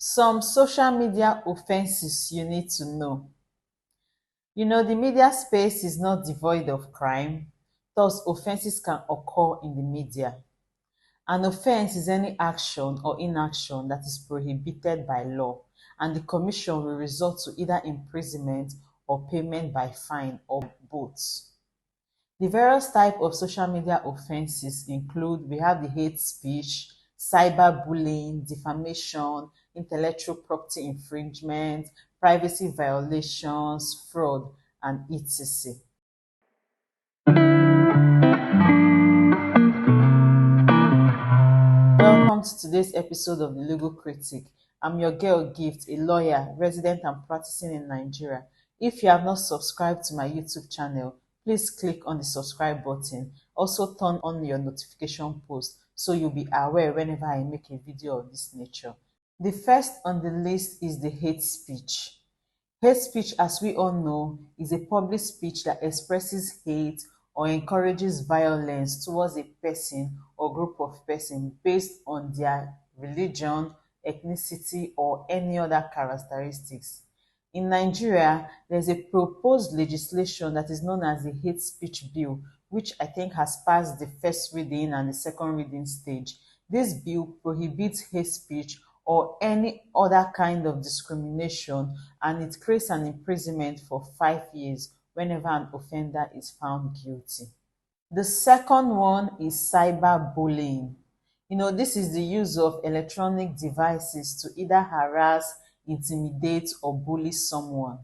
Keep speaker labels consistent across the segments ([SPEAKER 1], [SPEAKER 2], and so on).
[SPEAKER 1] Some social media offenses you need to know. The media space is not devoid of crime, thus, offenses can occur in the media. An offense is any action or inaction that is prohibited by law, and the commission will result to either imprisonment or payment by fine or both. The various types of social media offenses include we have the hate speech, cyberbullying, defamation, intellectual property infringement, privacy violations, fraud, and etc. Welcome to today's episode of The Legal Critic. I'm your girl Gift, a lawyer, resident and practicing in Nigeria. If you have not subscribed to my YouTube channel, please click on the subscribe button. Also turn on your notification post so you'll be aware whenever I make a video of this nature. The first on the list is the hate speech. Hate speech, as we all know, is a public speech that expresses hate or encourages violence towards a person or group of persons based on their religion, ethnicity, or any other characteristics. In Nigeria, there's a proposed legislation that is known as the Hate Speech Bill, which I think has passed the first reading and the second reading stage. This bill prohibits hate speech or any other kind of discrimination, and it creates an imprisonment for 5 years whenever an offender is found guilty. The second one is cyberbullying. This is the use of electronic devices to either harass, intimidate, or bully someone.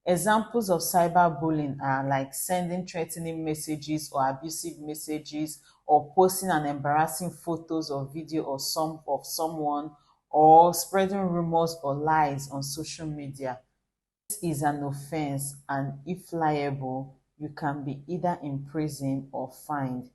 [SPEAKER 1] Examples of cyberbullying are like sending threatening messages or abusive messages, or posting an embarrassing photos or video of someone, or spreading rumors or lies on social media. This is an offense, and if liable, you can be either imprisoned or fined.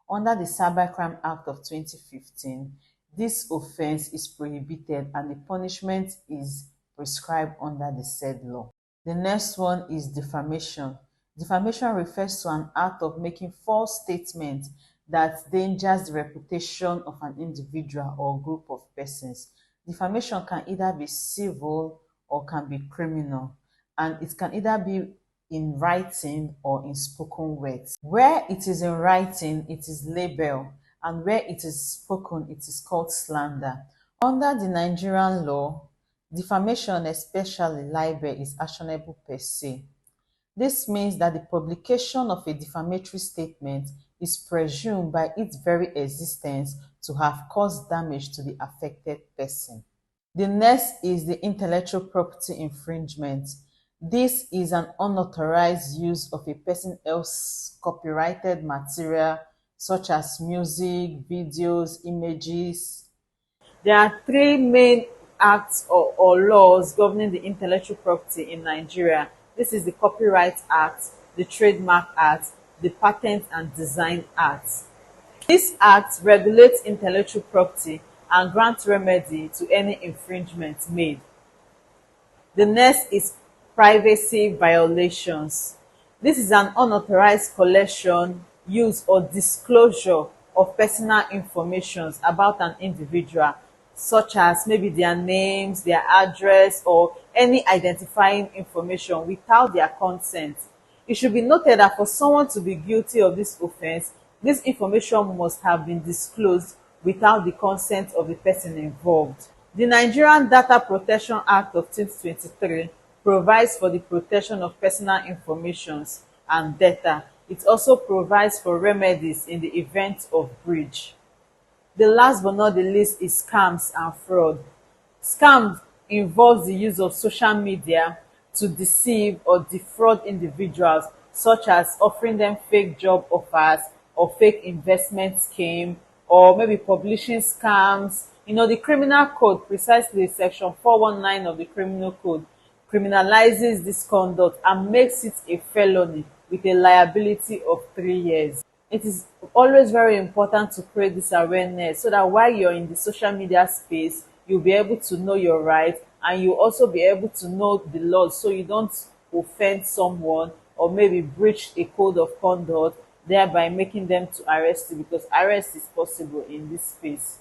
[SPEAKER 1] Under the Cybercrime Act of 2015, this offense is prohibited and the punishment is prescribed under the said law. The next one is defamation. Defamation refers to an act of making false statements that endangers the reputation of an individual or group of persons. Defamation can either be civil or can be criminal, and it can either be in writing or in spoken words. Where it is in writing, it is libel, and where it is spoken, it is called slander. Under the Nigerian law, defamation, especially libel, is actionable per se. This means that the publication of a defamatory statement is presumed by its very existence to have caused damage to the affected person. The next is the intellectual property infringement. This is an unauthorized use of a person else's copyrighted material, such as music, videos, images. There are three main acts or laws governing the intellectual property in Nigeria. This is the Copyright Act, the Trademark Act, the Patent and Design Act. This act regulates intellectual property and grants remedy to any infringement made. The next is privacy violations. This is an unauthorized collection, use, or disclosure of personal information about an individual, such as maybe their names, their address, or any identifying information without their consent. It should be noted that for someone to be guilty of this offense, this information must have been disclosed without the consent of the person involved. The Nigerian Data Protection Act of 2023 provides for the protection of personal information and data. It also provides for remedies in the event of breach. The last but not the least is scams and fraud. Scams involves the use of social media to deceive or defraud individuals, such as offering them fake job offers or fake investment scheme, or maybe publishing scams. The criminal code, precisely section 419 of the criminal code, criminalizes this conduct and makes it a felony with a liability of 3 years. It is always very important to create this awareness so that while you're in the social media space, you'll be able to know your rights, and you'll also be able to know the laws so you don't offend someone or maybe breach a code of conduct, thereby making them to arrest you, because arrest is possible in this space.